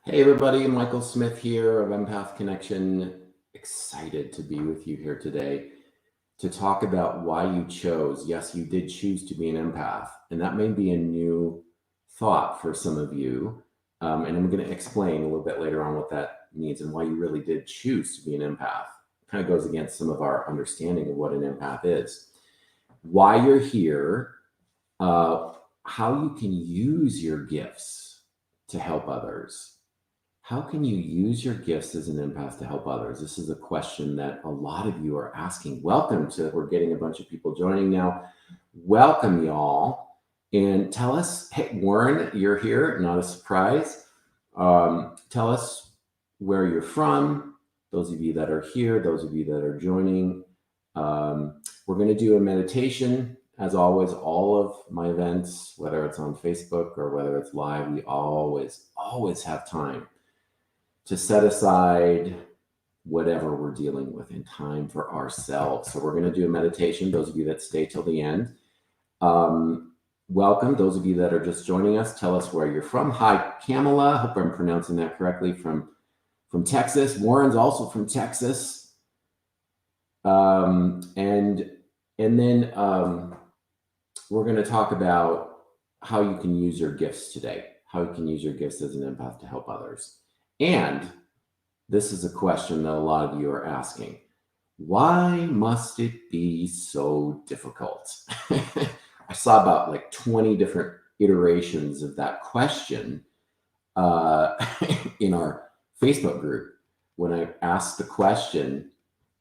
Hey everybody, Michael Smith here of Empath Connection. Excited to be with you here today to talk about why you chose. Yes, you did choose to be an empath, and that may be a new thought for some of you. And I'm going to explain a little bit later on what that means and why you really did choose to be an empath. It kind of goes against some of our understanding of what an empath is. Why you're here, how you can use your gifts to help others. How can you use your gifts as an empath to help others? This is a question that a lot of you are asking. Welcome to, we're getting a bunch of people joining now. Welcome, y'all. And tell us, hey, Warren, you're here, not a surprise. Tell us where you're from, those of you that are here, those of you that are joining. We're going to do a meditation. As always, all of my events, whether it's on Facebook or whether it's live, we always have time to set aside whatever we're dealing with in time for ourselves. So we're going to do a meditation. Those of you that stay till the end, welcome. Those of you that are just joining us, tell us where you're from. Hi, Kamala. Hope I'm pronouncing that correctly. From Texas. Warren's also from Texas. And then we're going to talk about how you can use your gifts today. How you can use your gifts as an empath to help others. And this is a question that a lot of you are asking. Why must it be so difficult? I saw about like 20 different iterations of that question in our Facebook group. When I asked the question,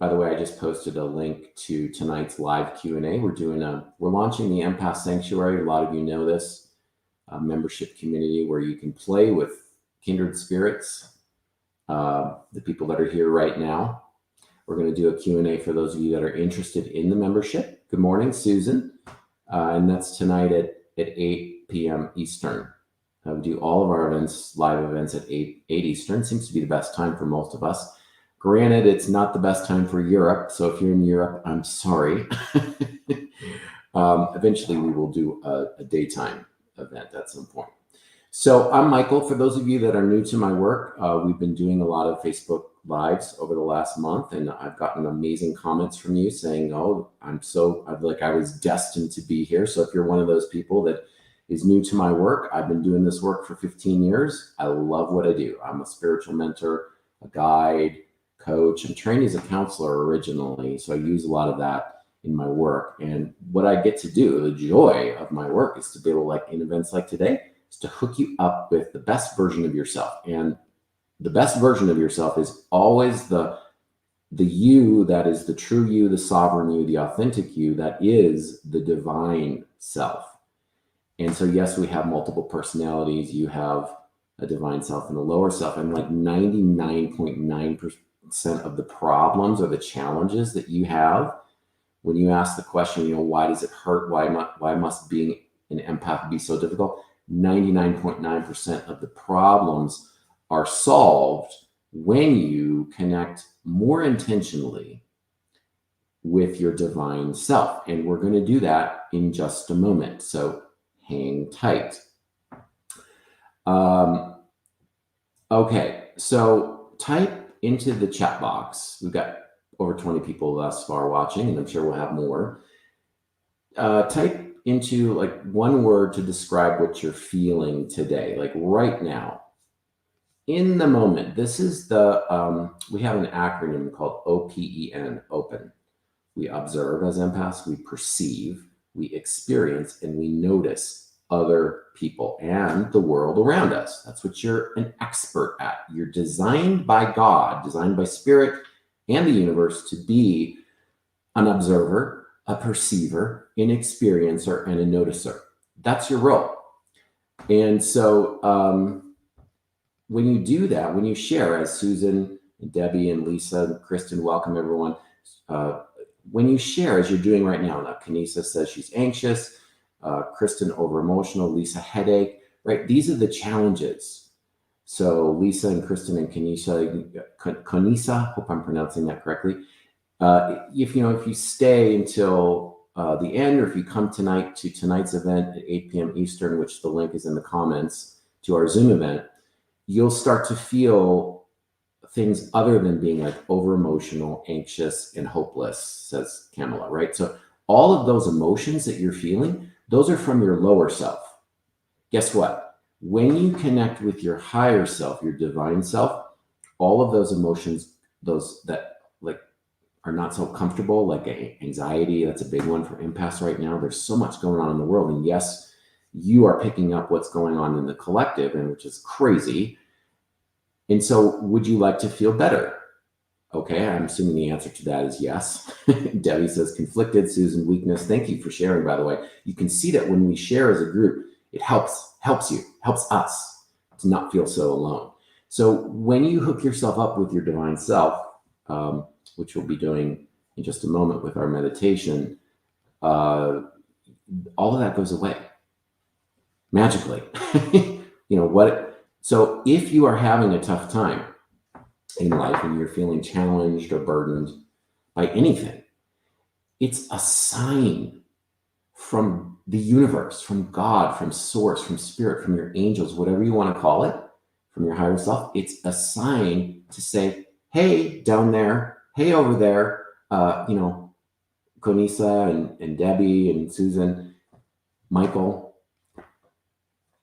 by the way, I just posted a link to tonight's live Q&A. We're launching the Empath Sanctuary. A lot of you know this membership community where you can play with kindred spirits, the people that are here right now. We're going to do a Q&A for those of you that are interested in the membership. Good morning, Susan. And that's tonight at 8 p.m. Eastern. We do all of our events, live events at 8 Eastern. Seems to be the best time for most of us. Granted, it's not the best time for Europe. So if you're in Europe, I'm sorry. Eventually, we will do a daytime event at some point. So I'm Michael. For those of you that are new to my work, we've been doing a lot of Facebook Lives over the last month, and I've gotten amazing comments from you saying, oh, I was destined to be here. So if you're one of those people that is new to my work, I've been doing this work for 15 years. I love what I do. I'm a spiritual mentor, a guide, coach. I'm trained as a counselor originally, so I use a lot of that in my work. And what I get to do, the joy of my work, is to be able, like in events like today, to hook you up with the best version of yourself. And the best version of yourself is always the you that is the true you, the sovereign you, the authentic you, that is the divine self. And so, yes, we have multiple personalities. You have a divine self and a lower self. And like 99.9% of the problems or the challenges that you have, when you ask the question, why does it hurt? Why must being an empath be so difficult? 99.9% of the problems are solved when you connect more intentionally with your divine self. And we're going to do that in just a moment. So hang tight. Okay, so type into the chat box. We've got over 20 people thus far watching, and I'm sure we'll have more. Type into like one word to describe what you're feeling today, like right now, in the moment. This is we have an acronym called OPEN, open. We observe as empaths, we perceive, we experience, and we notice other people and the world around us. That's what you're an expert at. You're designed by God, designed by spirit and the universe to be an observer, a perceiver, an experiencer, and a noticer. That's your role. And so when you do that, when you share, as Susan, and Debbie, and Lisa, and Kristen, welcome everyone. When you share, as you're doing right now, Kanisa says she's anxious, Kristen over emotional, Lisa headache, right? These are the challenges. So Lisa and Kristen and Kanisa, hope I'm pronouncing that correctly. If you stay until the end, or if you come tonight to tonight's event at 8 p.m. Eastern, which the link is in the comments to our Zoom event, you'll start to feel things other than being like over emotional, anxious, and hopeless, says Kamala, right? So all of those emotions that you're feeling, those are from your lower self. Guess what? When you connect with your higher self, your divine self, all of those emotions, those that like are not so comfortable, like anxiety, that's a big one for empaths right now. There's so much going on in the world. And yes, you are picking up what's going on in the collective, and which is crazy. And so would you like to feel better? Okay, I'm assuming the answer to that is yes. Debbie says conflicted, Susan, weakness. Thank you for sharing, by the way. You can see that when we share as a group, it helps us to not feel so alone. So when you hook yourself up with your divine self, which we'll be doing in just a moment with our meditation, all of that goes away magically. So if you are having a tough time in life and you're feeling challenged or burdened by anything, it's a sign from the universe, from God, from source, from spirit, from your angels, whatever you want to call it, from your higher self. It's a sign to say, hey, down there, hey, over there, Konisa and Debbie and Susan, Michael,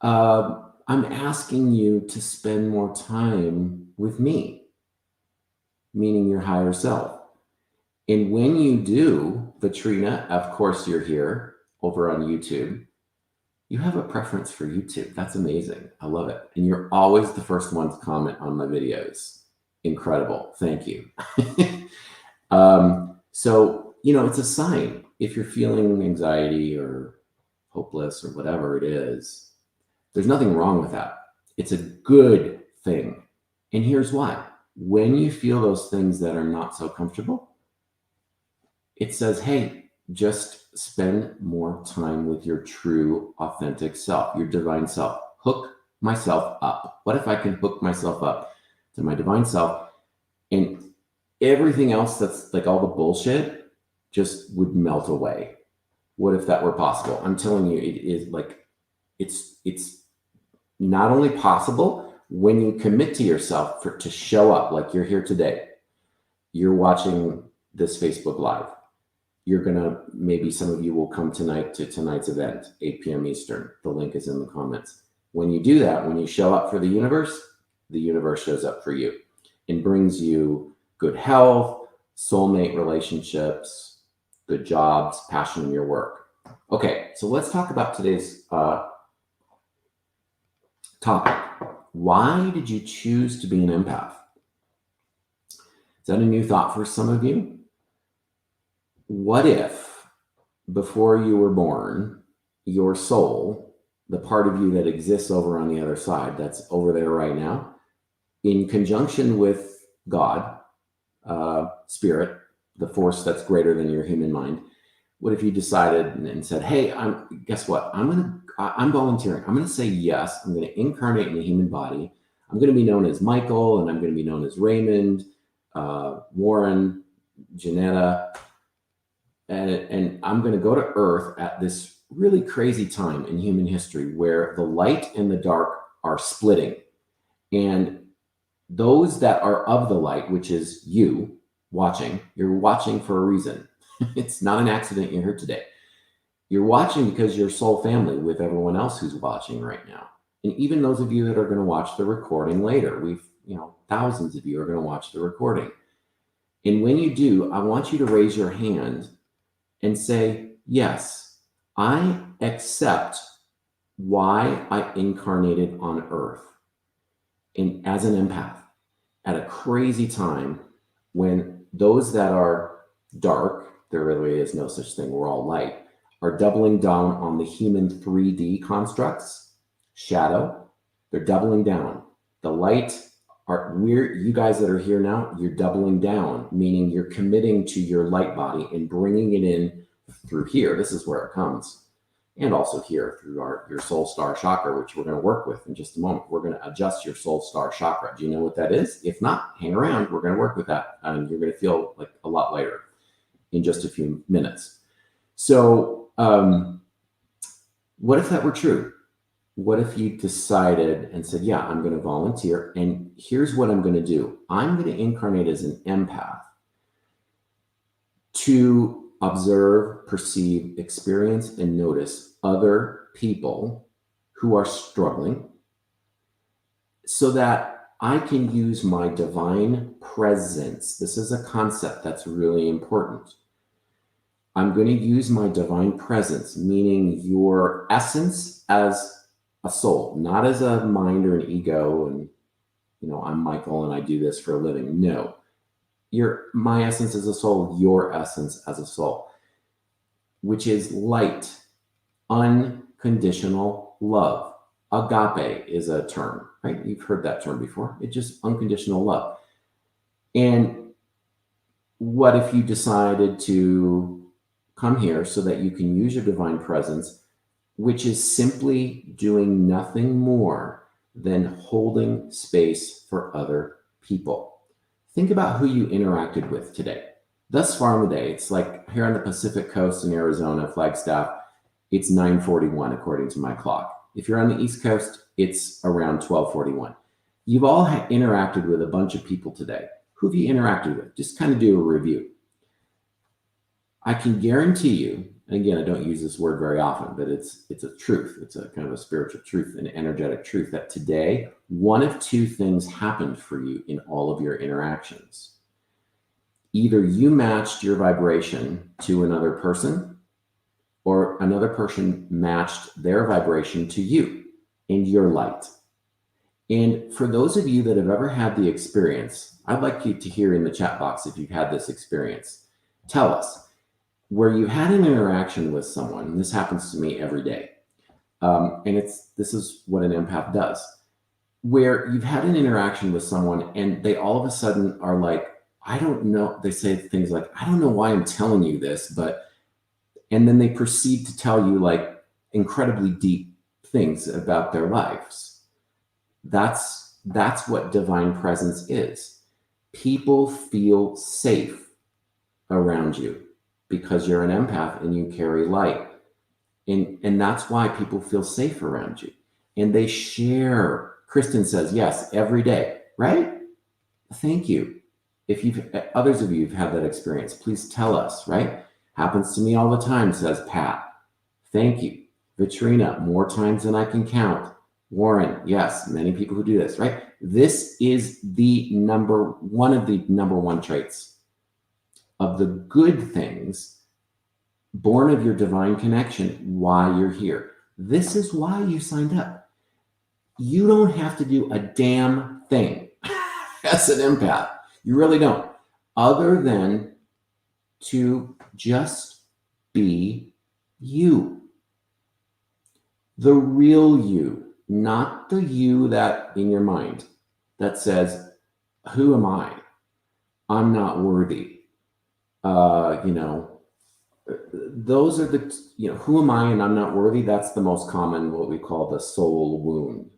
I'm asking you to spend more time with me, meaning your higher self. And when you do, Katrina, of course you're here over on YouTube. You have a preference for YouTube. That's amazing. I love it. And you're always the first one to comment on my videos. Incredible. Thank you. So, it's a sign. If you're feeling anxiety or hopeless or whatever it is, there's nothing wrong with that. It's a good thing. And here's why. When you feel those things that are not so comfortable, it says, hey, just spend more time with your true, authentic self, your divine self. Hook myself up. What if I can hook myself up to my divine self, and everything else that's like all the bullshit just would melt away? What if that were possible? I'm telling you, it is like, it's not only possible when you commit to yourself to show up, like you're here today. You're watching this Facebook Live. Maybe some of you will come tonight to tonight's event, 8 p.m. Eastern. The link is in the comments. When you do that, when you show up for the universe shows up for you and brings you good health, soulmate relationships, good jobs, passion in your work. Okay, so let's talk about today's topic. Why did you choose to be an empath? Is that a new thought for some of you? What if, before you were born, your soul, the part of you that exists over on the other side, that's over there right now, in conjunction with God, spirit, the force that's greater than your human mind, what if you decided and said, hey, guess what? I'm volunteering. I'm going to say yes. I'm going to incarnate in a human body. I'm going to be known as Michael, and I'm going to be known as Raymond, Warren, Janetta, and I'm going to go to Earth at this really crazy time in human history where the light and the dark are splitting. And those that are of the light, which is you watching, you're watching for a reason. It's not an accident you're here today. You're watching because you're soul family with everyone else who's watching right now. And even those of you that are going to watch the recording later, thousands of you are going to watch the recording. And when you do, I want you to raise your hand and say, yes, I accept why I incarnated on Earth and as an empath at a crazy time when those that are dark, there really is no such thing, we're all light, are doubling down on the human 3D constructs, shadow, they're doubling down. The light, you guys that are here now, you're doubling down, meaning you're committing to your light body and bringing it in through here. This is where it comes. And also here through your soul star chakra, which we're going to work with in just a moment. We're going to adjust your soul star chakra. Do you know what that is? If not, hang around. We're going to work with that. And you're going to feel like a lot lighter in just a few minutes. So what if that were true? What if you decided and said, yeah, I'm going to volunteer, and here's what I'm going to do. I'm going to incarnate as an empath to observe, perceive, experience, and notice other people who are struggling so that I can use my divine presence. This is a concept that's really important. I'm going to use my divine presence, meaning your essence as a soul, not as a mind or an ego. And, I'm Michael and I do this for a living. No, my essence as a soul, your essence as a soul, which is light, unconditional love. Agape is a term, right? You've heard that term before. It's just unconditional love. And what if you decided to come here so that you can use your divine presence, which is simply doing nothing more than holding space for other people? Think about who you interacted with today. Thus far in the day, it's like here on the Pacific Coast in Arizona, Flagstaff, it's 9:41 according to my clock. If you're on the East Coast, it's around 12:41. You've all interacted with a bunch of people today. Who have you interacted with? Just kind of do a review. I can guarantee you, and again, I don't use this word very often, but it's a truth. It's a kind of a spiritual truth, an energetic truth, that today, one of two things happened for you in all of your interactions. Either you matched your vibration to another person, or another person matched their vibration to you and your light. And for those of you that have ever had the experience, I'd like you to hear in the chat box if you've had this experience. Tell us where you had an interaction with someone, and this happens to me every day. And this is what an empath does, where you've had an interaction with someone and they all of a sudden are like, I don't know. They say things like, I don't know why I'm telling you this, and then they proceed to tell you like incredibly deep things about their lives. That's what divine presence is. People feel safe around you because you're an empath and you carry light. And that's why people feel safe around you. And they share. Kristen says, yes, every day, right? Thank you. If others of you have had that experience, please tell us, right? Happens to me all the time, says Pat. Thank you. Vitrina, more times than I can count. Warren, yes, many people who do this, right? This is one of the number one traits of the good things born of your divine connection, why you're here. This is why you signed up. You don't have to do a damn thing as an empath. You really don't. Other than to just be you. The real you, not the you that in your mind that says, who am I? I'm not worthy. Those are who am I and I'm not worthy? That's the most common, what we call the soul wound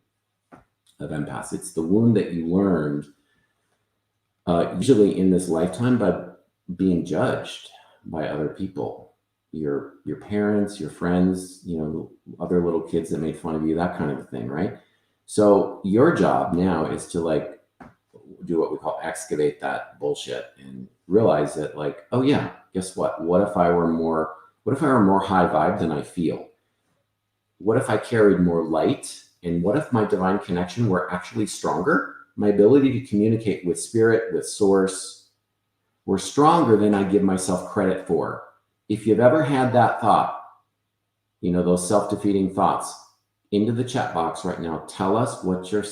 of empaths. It's the wound that you learned usually in this lifetime by being judged by other people, your parents, your friends, other little kids that made fun of you, that kind of a thing, right? So your job now is to do what we call excavate that bullshit and realize that oh yeah, guess what? What if I were more high vibe than I feel? What if I carried more light? And what if my divine connection were actually stronger? My ability to communicate with spirit, with source, were stronger than I give myself credit for. If you've ever had that thought, those self-defeating thoughts, into the chat box right now, tell us what your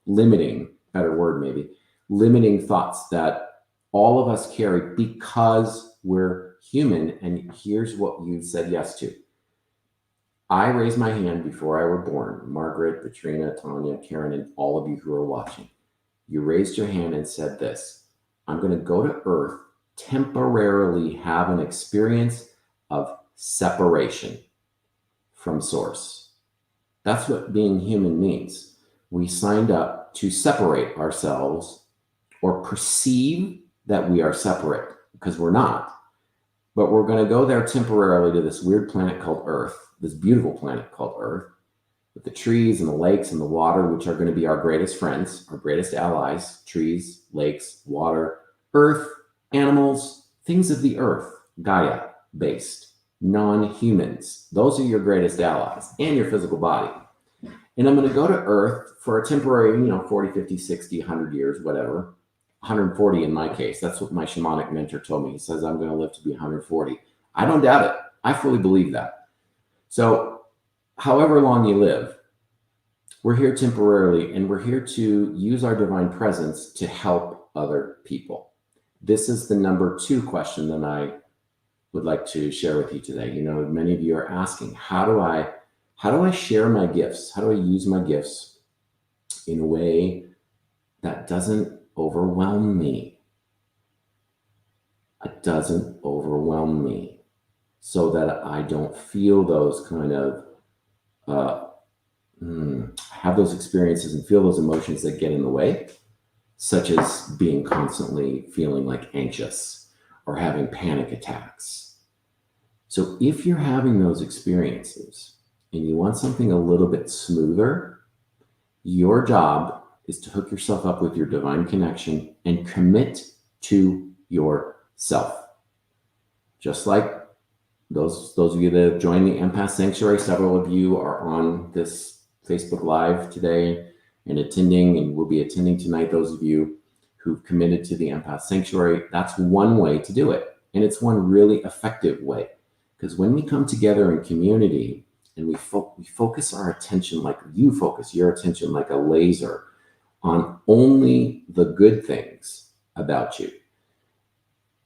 limiting, better word maybe, limiting thoughts that all of us carry because we're human. And here's what you said yes to. I raised my hand before I were born. Margaret, Katrina, Tanya, Karen, and all of you who are watching. You raised your hand and said this: I'm going to go to Earth, temporarily have an experience of separation from Source. That's what being human means. We signed up to separate ourselves or perceive that we are separate, because we're not. But we're going to go there temporarily to this weird planet called Earth, this beautiful planet called Earth. with the trees and the lakes and the water, which are going to be our greatest friends, our greatest allies, trees, lakes, water, earth, animals, things of the earth, Gaia based, non-humans. Those are your greatest allies, and your physical body. And I'm going to go to earth for a temporary, 40, 50, 60, 100 years, whatever. 140 in my case. That's what my shamanic mentor told me. He says, I'm going to live to be 140. I don't doubt it. I fully believe that. So however long you live, we're here temporarily, and we're here to use our divine presence to help other people. This is the number 2 question that I would like to share with you today. Many of you are asking, how do I share my gifts? How do I use my gifts in a way that doesn't overwhelm me? It doesn't overwhelm me, so that I don't feel those kind of, have those experiences and feel those emotions that get in the way, such as being constantly feeling like anxious or having panic attacks. So if you're having those experiences and you want something a little bit smoother, your job is to hook yourself up with your divine connection and commit to yourself. Just like those of you that have joined the Empath Sanctuary, several of you are on this Facebook Live today and attending, and will be attending tonight. Those of you who've committed to the Empath Sanctuary, that's one way to do it. And it's one really effective way. Because when we come together in community and we focus our attention, like you focus your attention like a laser on only the good things about you.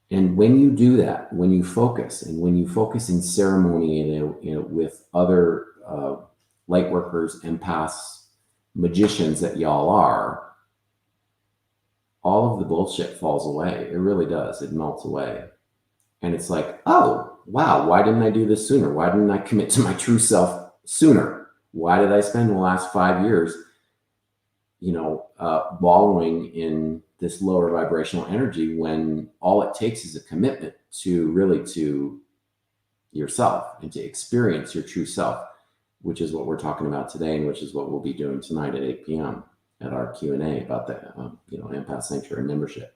And when you do that, when you focus in ceremony and with other light workers, empaths, magicians that y'all are, all of the bullshit falls away. It really does. It melts away. And it's like, oh, wow, why didn't I do this sooner? Why didn't I commit to my true self sooner? Why did I spend the last 5 years, wallowing in this lower vibrational energy, when all it takes is a commitment to yourself and to experience your true self, which is what we're talking about today, and which is what we'll be doing tonight at 8 p.m. at our Q&A about the Empath Sanctuary membership.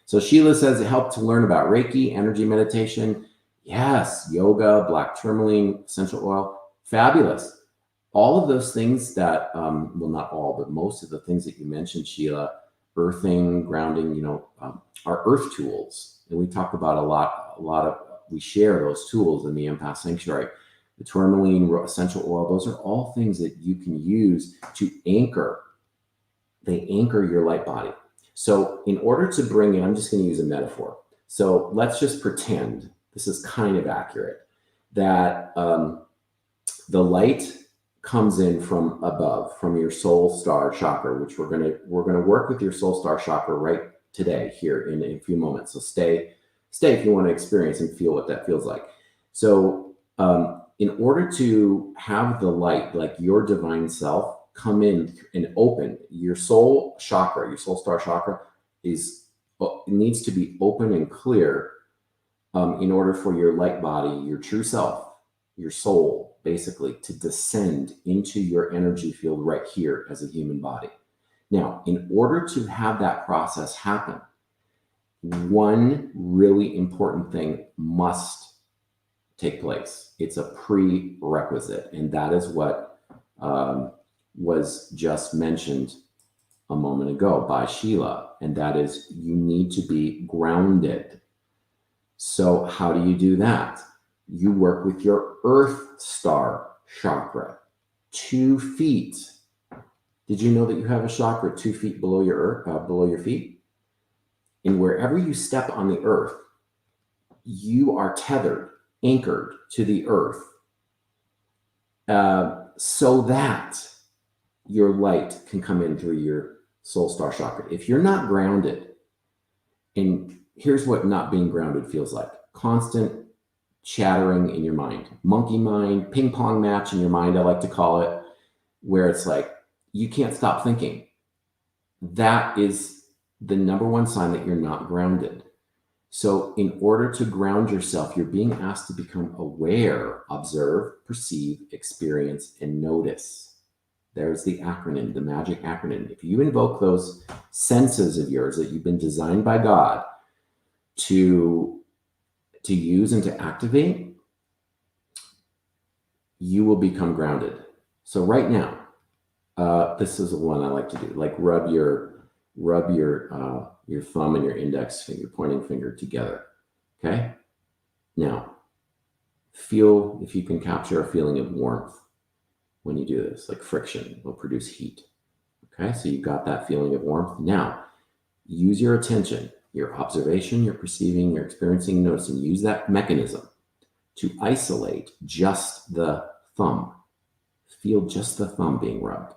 So Sheila says it helped to learn about Reiki, energy meditation. Yes, yoga, black tourmaline, essential oil, fabulous. All of those things that, well, not all, but most of the things that you mentioned, Sheila, earthing, grounding, are earth tools. And we talk about a lot of, we share those tools in the Empath Sanctuary. The tourmaline, essential oil, those are all things that you can use to anchor. They anchor your light body. So in order to bring in, I'm just going to use a metaphor. So let's just pretend, this is kind of accurate, that the light comes in from above, from your soul star chakra, which we're gonna work with your soul star chakra right today here in a few moments. So stay if you want to experience and feel what that feels like. So in order to have the light, like your divine self, come in and open your soul chakra, your soul star chakra needs to be open and clear in order for your light body, your true self, your soul, basically, to descend into your energy field right here as a human body. Now, in order to have that process happen, one really important thing must take place. It's a prerequisite, and that is what was just mentioned a moment ago by Sheila, and that is you need to be grounded. So how do you do that? You work with your earth star chakra, 2 feet. Did you know that you have a chakra 2 feet below your feet? And wherever you step on the earth, you are tethered, anchored to the earth, so that your light can come in through your soul star chakra. If you're not grounded, and here's what not being grounded feels like: constant chattering in your mind, monkey mind, ping pong match in your mind, I like to call it, where it's like you can't stop thinking. That is the number one sign that you're not grounded. So in order to ground yourself, you're being asked to become aware, observe, perceive, experience, and notice. There's the acronym, the magic acronym. If you invoke those senses of yours that you've been designed by God to use and to activate, you will become grounded. So right now, this is the one I like to do. Like rub your thumb and your index finger, pointing finger together. Okay. Now, feel if you can capture a feeling of warmth when you do this. Like friction will produce heat. Okay, so you've got that feeling of warmth. Now, use your attention, your observation, your perceiving, your experiencing, noticing. Use that mechanism to isolate just the thumb. Feel just the thumb being rubbed.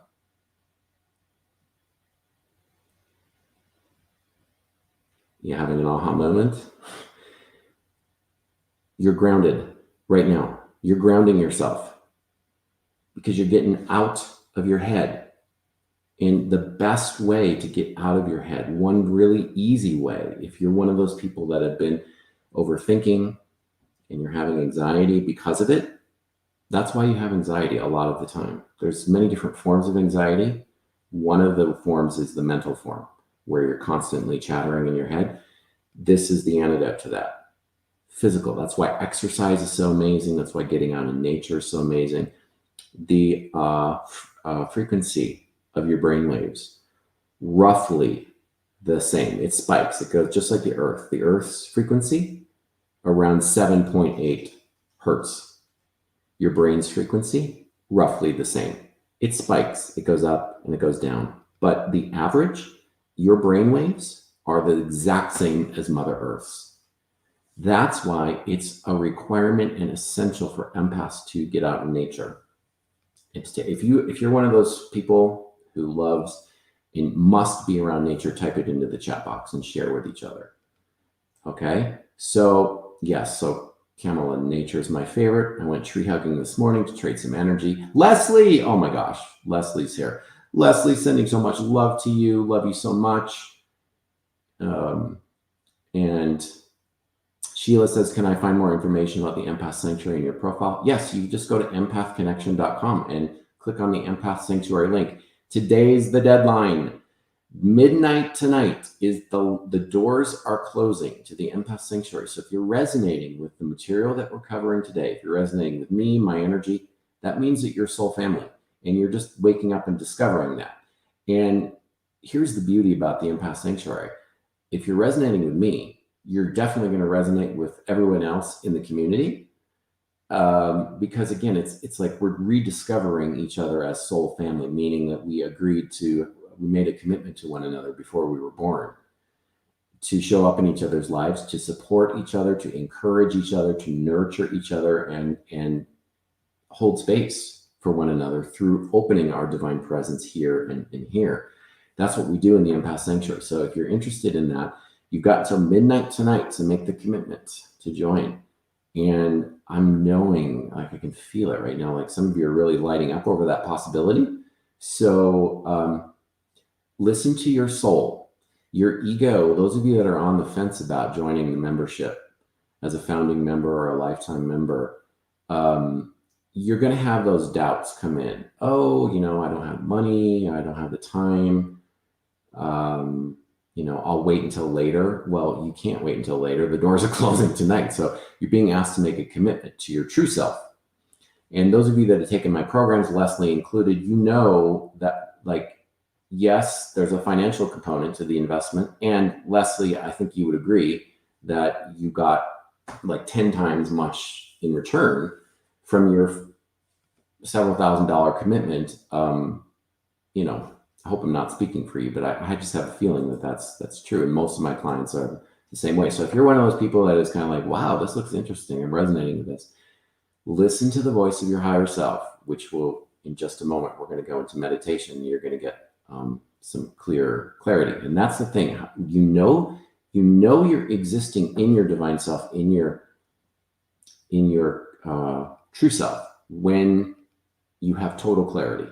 You having an aha moment? You're grounded right now. You're grounding yourself because you're getting out of your head. And the best way to get out of your head, one really easy way, if you're one of those people that have been overthinking and you're having anxiety because of it, that's why you have anxiety a lot of the time. There's many different forms of anxiety. One of the forms is the mental form, where you're constantly chattering in your head. This is the antidote to that. Physical. That's why exercise is so amazing. That's why getting out in nature is so amazing. The frequency of your brain waves, roughly the same. It spikes. It goes just like the Earth. The Earth's frequency, around 7.8 hertz. Your brain's frequency, roughly the same. It spikes. It goes up and it goes down. But the average, your brain waves are the exact same as Mother Earth's. That's why it's a requirement and essential for empaths to get out in nature. If you're one of those people who loves and must be around nature, type it into the chat box and share with each other. Okay, so yes, so Camilla, nature is my favorite. I went tree hugging this morning to trade some energy. Leslie, oh my gosh, Leslie's here. Leslie, sending so much love to you. Love you so much. And Sheila says, can I find more information about the Empath Sanctuary in your profile? Yes, you just go to empathconnection.com and click on the Empath Sanctuary link. Today's the deadline. Midnight tonight is the doors are closing to the Empath Sanctuary. So if you're resonating with the material that we're covering today, if you're resonating with me, my energy, that means that you're soul family and you're just waking up and discovering that. And here's the beauty about the Empath Sanctuary. If you're resonating with me, you're definitely going to resonate with everyone else in the community. Because again, it's like we're rediscovering each other as soul family, meaning that we made a commitment to one another before we were born, to show up in each other's lives, to support each other, to encourage each other, to nurture each other, and hold space for one another through opening our divine presence here and here. That's what we do in the Empath Sanctuary. So if you're interested in that, you've got until midnight tonight to make the commitment to join. And I'm knowing, like I can feel it right now, like some of you are really lighting up over that possibility. So listen to your soul, your ego. Those of you that are on the fence about joining the membership as a founding member or a lifetime member, you're going to have those doubts come in. Oh, I don't have money. I don't have the time. I'll wait until later. Well, you can't wait until later. The doors are closing tonight. So you're being asked to make a commitment to your true self. And those of you that have taken my programs, Leslie included, that, yes, there's a financial component to the investment. And Leslie, I think you would agree that you got like 10 times much in return from your several $1,000 commitment. I hope I'm not speaking for you, but I just have a feeling that that's true. And most of my clients are the same way. So if you're one of those people that is kind of like, wow, this looks interesting, I'm resonating with this, listen to the voice of your higher self, which will, in just a moment, we're going to go into meditation. You're going to get some clarity. And that's the thing. You know you're existing in your divine self, in your true self, when you have total clarity.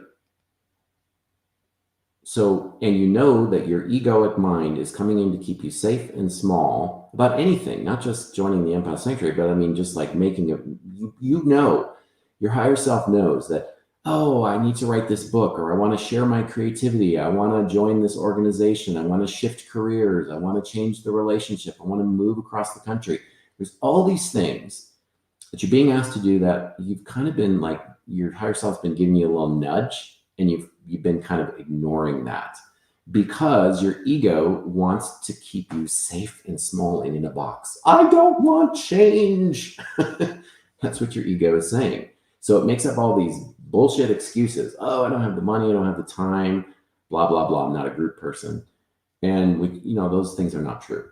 So, and you know that your egoic mind is coming in to keep you safe and small about anything, not just joining the Empath Sanctuary, but I mean, just like making it, your higher self knows that, oh, I need to write this book, or I want to share my creativity. I want to join this organization. I want to shift careers. I want to change the relationship. I want to move across the country. There's all these things that you're being asked to do that you've kind of been like, your higher self's been giving you a little nudge, and you've been kind of ignoring that because your ego wants to keep you safe and small and in a box. I don't want change. That's what your ego is saying. So it makes up all these bullshit excuses. Oh, I don't have the money. I don't have the time. Blah, blah, blah. I'm not a group person. And those things are not true.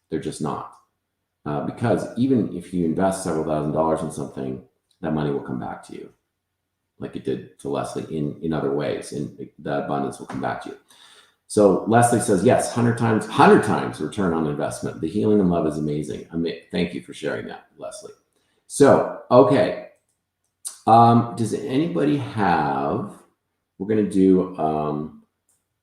They're just not. Because even if you invest several $1,000s in something, that money will come back to you, like it did to Leslie in other ways, and the abundance will come back to you. So Leslie says, yes, 100 times return on investment. The healing and love is amazing. Thank you for sharing that, Leslie. So, okay. Does anybody we're going to do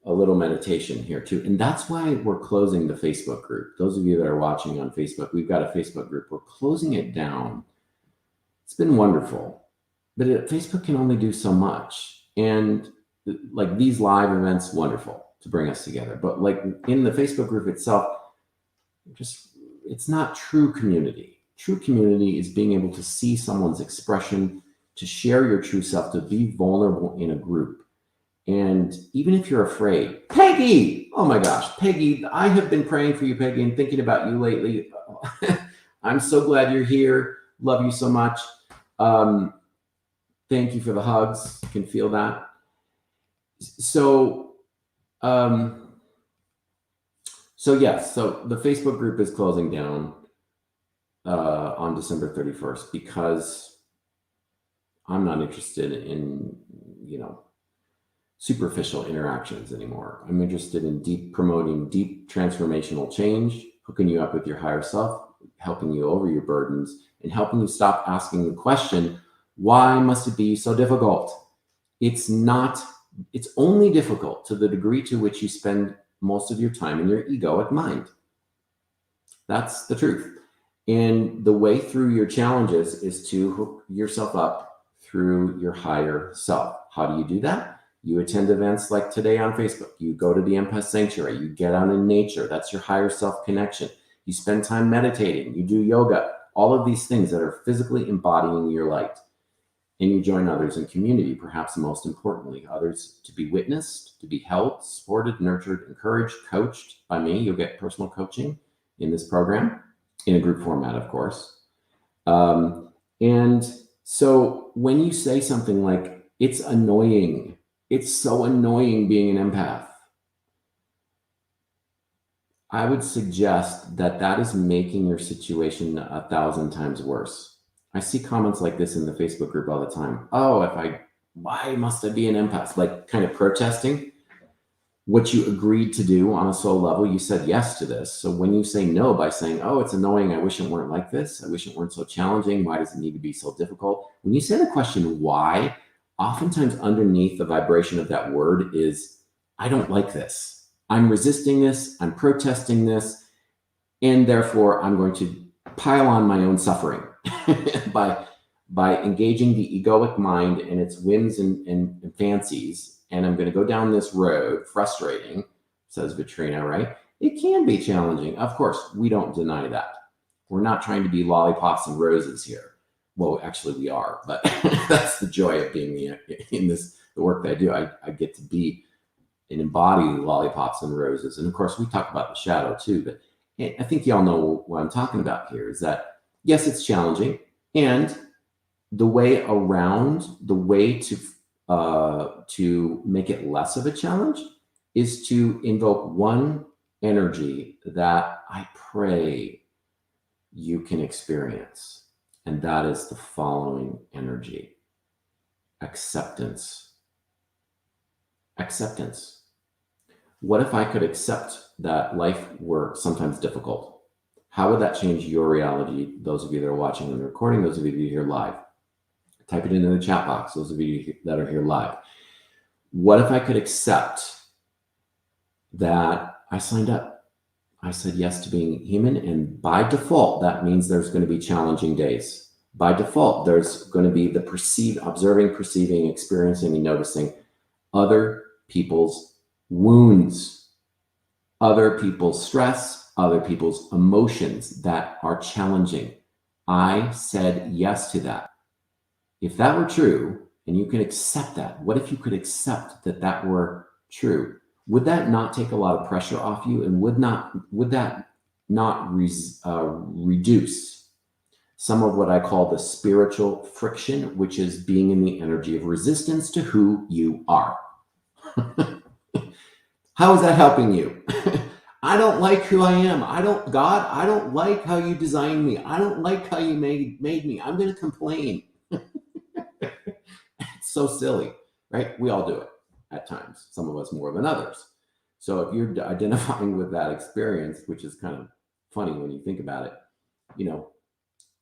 a little meditation here too. And that's why we're closing the Facebook group. Those of you that are watching on Facebook, we've got a Facebook group. We're closing it down. It's been wonderful, but Facebook can only do so much. And like these live events, wonderful to bring us together. But like in the Facebook group itself, it's not true community. True community is being able to see someone's expression, to share your true self, to be vulnerable in a group. And even if you're afraid, Peggy, oh my gosh, Peggy, I have been praying for you, Peggy, and thinking about you lately. I'm so glad you're here. Love you so much. Thank you for the hugs. I can feel that. So yes, so the Facebook group is closing down on December 31st because I'm not interested in, superficial interactions anymore. I'm interested in promoting deep transformational change, hooking you up with your higher self, helping you over your burdens, and helping you stop asking the question, why must it be so difficult? It's only difficult to the degree to which you spend most of your time in your egoic mind. That's the truth. And the way through your challenges is to hook yourself up through your higher self. How do you do that? You attend events like today on Facebook. You go to the Empath Sanctuary. You get out in nature. That's your higher self connection. You spend time meditating. You do yoga. All of these things that are physically embodying your light. And you join others in community, perhaps most importantly, others to be witnessed, to be held, supported, nurtured, encouraged, coached by me. You'll get personal coaching in this program, in a group format, of course. And so when you say something like, it's annoying, it's so annoying being an empath, I would suggest that is making your situation 1,000 times worse. I see comments like this in the Facebook group all the time. Oh, why must I be an empath? Like kind of protesting what you agreed to do on a soul level. You said yes to this. So when you say no by saying, oh, it's annoying, I wish it weren't like this, I wish it weren't so challenging, why does it need to be so difficult? When you say the question why, oftentimes underneath the vibration of that word is, I don't like this. I'm resisting this. I'm protesting this. And therefore, I'm going to pile on my own suffering by engaging the egoic mind and its whims and fancies. And I'm going to go down this road, frustrating, says Vitrina, right? It can be challenging. Of course, we don't deny that. We're not trying to be lollipops and roses here. Well, actually we are, but that's the joy of being in the work that I do. I get to be and embody lollipops and roses. And of course, we talk about the shadow too, but I think y'all know what I'm talking about here is that, yes, it's challenging. And the way to make it less of a challenge is to invoke one energy that I pray you can experience. And that is the following energy: acceptance. Acceptance. What if I could accept that life were sometimes difficult? How would that change your reality? Those of you that are watching and recording, those of you here live, type it into the chat box. Those of you that are here live. What if I could accept that I signed up? I said yes to being human, and by default, that means there's going to be challenging days. By default, there's going to be the observing, perceiving, experiencing, and noticing other people's wounds, other people's stress, other people's emotions that are challenging. I said yes to that. If that were true, and you can accept that, what if you could accept that that were true? Would that not take a lot of pressure off you, and would that not reduce some of what I call the spiritual friction, which is being in the energy of resistance to who you are? How is that helping you? I don't like who I am. God, I don't like how you designed me. I don't like how you made me. I'm going to complain. It's so silly, right? We all do it at times, some of us more than others. So if you're identifying with that experience, which is kind of funny when you think about it,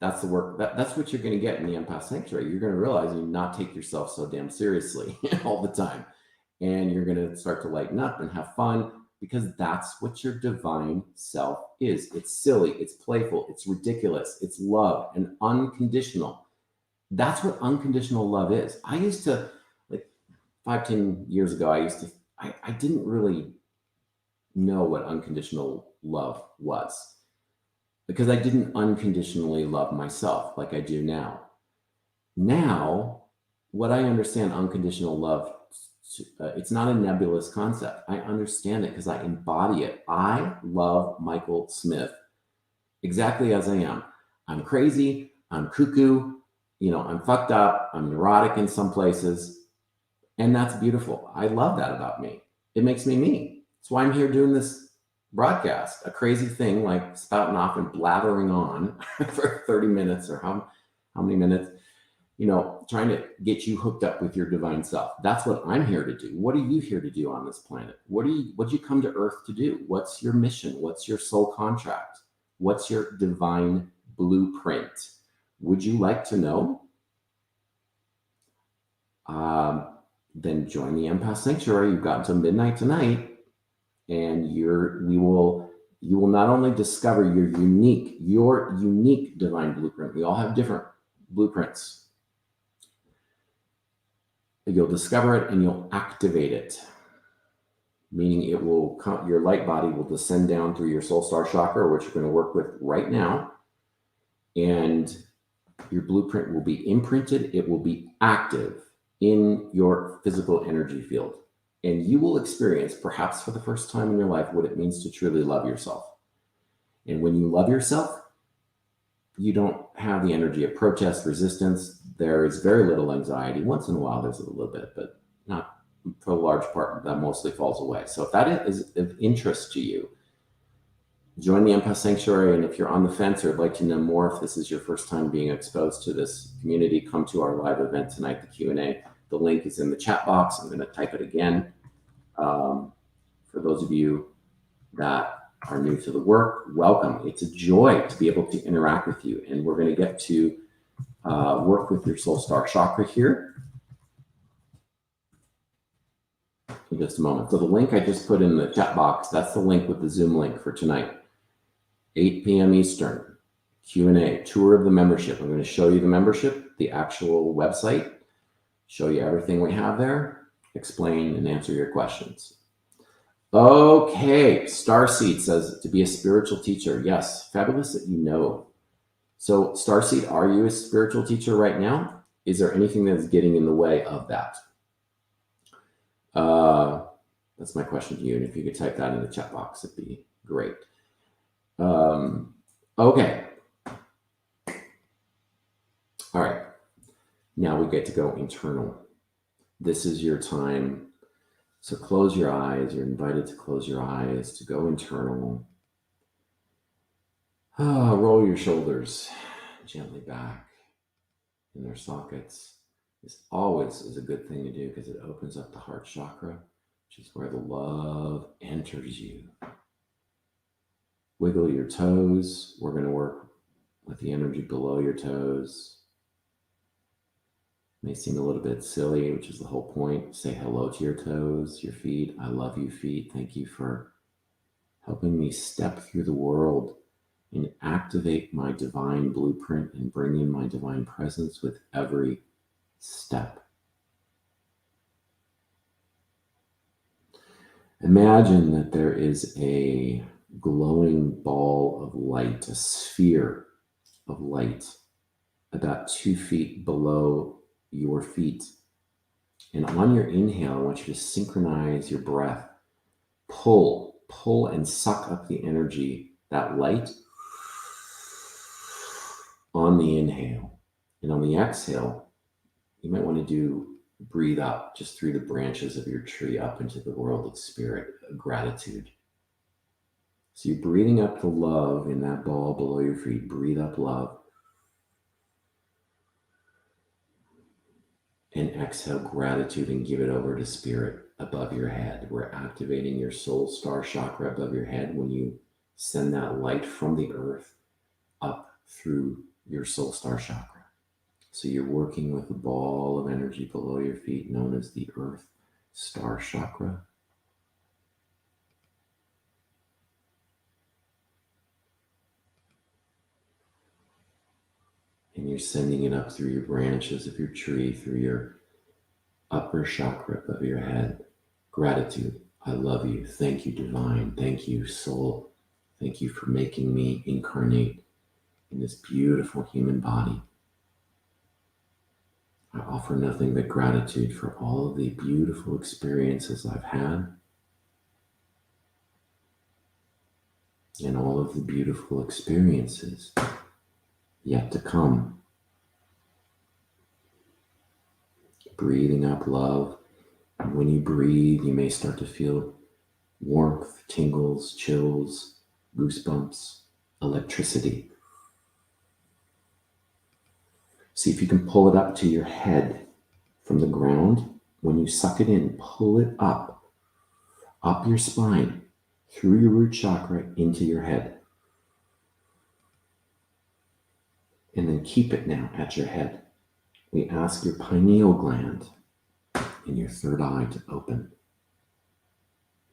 that's the work. That's what you're going to get in the Empath Sanctuary. You're going to realize you not take yourself so damn seriously all the time. And you're going to start to lighten up and have fun, because that's what your divine self is. It's silly, it's playful, it's ridiculous, it's love and unconditional. That's what unconditional love is. I used to, like 5-10 years ago, I didn't really know what unconditional love was, because I didn't unconditionally love myself like I do now. Now, what I understand unconditional love, it's not a nebulous concept. I understand it because I embody it. I love Michael Smith exactly as I am. I'm crazy. I'm cuckoo. I'm fucked up. I'm neurotic in some places. And that's beautiful. I love that about me. It makes me me. That's why I'm here doing this broadcast, a crazy thing like spouting off and blathering on for 30 minutes or how many minutes, trying to get you hooked up with your divine self. That's what I'm here to do. What are you here to do on this planet? What'd you come to Earth to do? What's your mission? What's your soul contract? What's your divine blueprint? Would you like to know? Then join the Empath Sanctuary. You've got until midnight tonight, and you will not only discover your unique divine blueprint. We all have different blueprints. You'll discover it and you'll activate it, meaning it will come, your light body will descend down through your soul star chakra, which we're going to work with right now, and your blueprint will be imprinted. It will be active in your physical energy field, and you will experience, perhaps for the first time in your life, what it means to truly love yourself. And when you love yourself, you don't have the energy of protest, resistance. There is very little anxiety. Once in a while, there's a little bit, but not for a large part. That mostly falls away. So if that is of interest to you, join the Empath Sanctuary. And if you're on the fence or would like to know more, if this is your first time being exposed to this community, come to our live event tonight, the Q&A. The link is in the chat box. I'm going to type it again. For those of you that are new to the work, welcome. It's a joy to be able to interact with you. And we're going to get to work with your soul star chakra here in just a moment. So the link I just put in the chat box, that's the link with the Zoom link for tonight. 8 p.m. Eastern, Q&A, tour of the membership. I'm going to show you the membership, the actual website, show you everything we have there, explain and answer your questions. Okay, Starseed says to be a spiritual teacher. Yes, fabulous that you know. So Starseed, are you a spiritual teacher right now? Is there anything that's getting in the way of that? That's my question to you. And if you could type that in the chat box, it'd be great. Okay. All right. Now we get to go internal. This is your time. So close your eyes. You're invited to close your eyes, to go internal. Roll your shoulders gently back in their sockets. This always is a good thing to do because it opens up the heart chakra, which is where the love enters you. Wiggle your toes. We're going to work with the energy below your toes. May seem a little bit silly, which is the whole point. Say hello to your toes, your feet. I love you, feet. Thank you for helping me step through the world and activate my divine blueprint and bring in my divine presence with every step. Imagine that there is a glowing ball of light, a sphere of light about 2 feet below your feet. And on your inhale, I want you to synchronize your breath. Pull and suck up the energy, that light, on the inhale. And on the exhale, you might want to breathe up just through the branches of your tree up into the world of spirit, gratitude. So you're breathing up the love in that ball below your feet. Breathe up love. And exhale gratitude and give it over to spirit above your head. We're activating your soul star chakra above your head when you send that light from the earth up through your soul star chakra. So you're working with a ball of energy below your feet known as the earth star chakra. And you're sending it up through your branches of your tree, through your upper chakra above your head. Gratitude. I love you. Thank you, divine. Thank you, soul. Thank you for making me incarnate in this beautiful human body. I offer nothing but gratitude for all of the beautiful experiences I've had and all of the beautiful experiences yet to come. Breathing up love. And when you breathe, you may start to feel warmth, tingles, chills, goosebumps, electricity. See if you can pull it up to your head from the ground. When you suck it in, pull it up your spine, through your root chakra into your head. And then keep it now at your head. We ask your pineal gland and your third eye to open.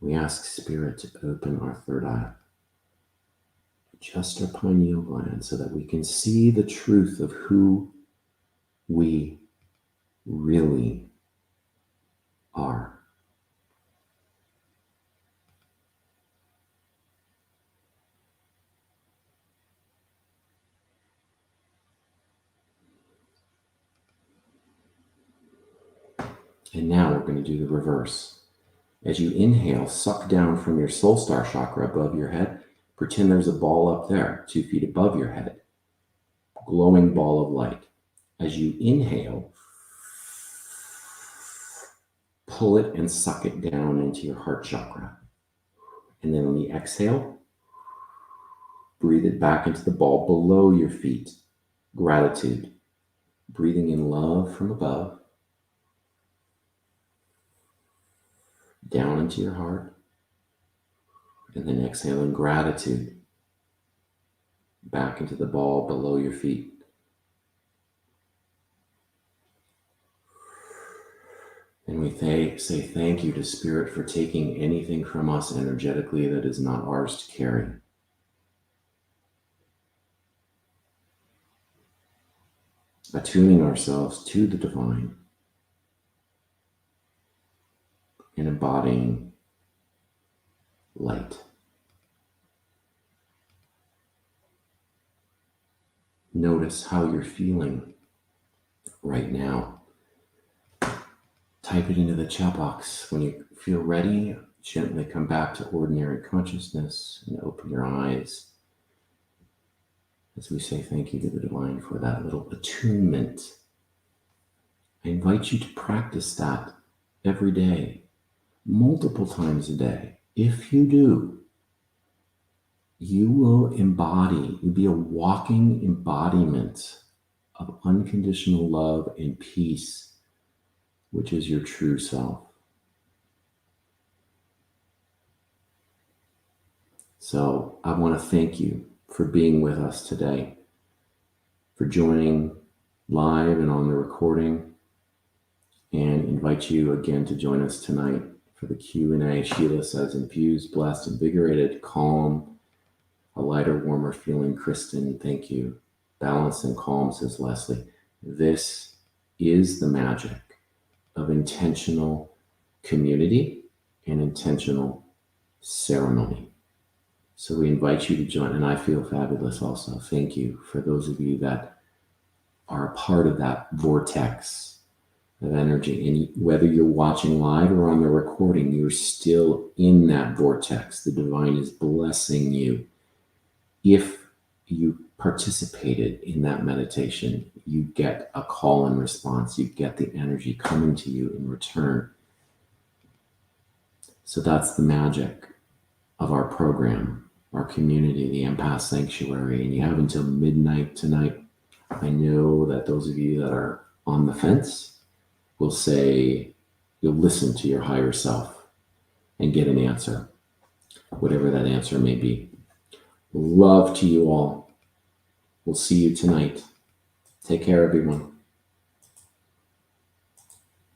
We ask spirit to open our third eye, just our pineal gland, so that we can see the truth of who we really are. And now we're going to do the reverse. As you inhale, suck down from your soul star chakra above your head. Pretend there's a ball up there, 2 feet above your head. Glowing ball of light. As you inhale, pull it and suck it down into your heart chakra. And then on the exhale, breathe it back into the ball below your feet. Gratitude. Breathing in love from above. Down into your heart. And then exhaling gratitude. Back into the ball below your feet. And we say thank you to Spirit for taking anything from us energetically that is not ours to carry. Attuning ourselves to the divine and embodying light. Notice how you're feeling right now. Type it into the chat box. When you feel ready, gently come back to ordinary consciousness and open your eyes as we say thank you to the divine for that little attunement. I invite you to practice that every day, multiple times a day. If you do, you will you'll be a walking embodiment of unconditional love and peace, which is your true self. So I want to thank you for being with us today, for joining live and on the recording, and invite you again to join us tonight for the Q&A. Sheila says, infused, blessed, invigorated, calm. A lighter, warmer feeling, Kristen, thank you. Balance and calm, says Leslie. This is the magic of intentional community and intentional ceremony. So we invite you to join, and I feel fabulous also. Thank you for those of you that are a part of that vortex of energy. And whether you're watching live or on the recording, you're still in that vortex. The divine is blessing you. If you participated in that meditation, you get a call and response. You get the energy coming to you in return. So that's the magic of our program, our community, the Empath Sanctuary. And you have until midnight tonight. I know that those of you that are on the fence will say you'll listen to your higher self and get an answer, whatever that answer may be. Love to you all. We'll see you tonight. Take care, everyone.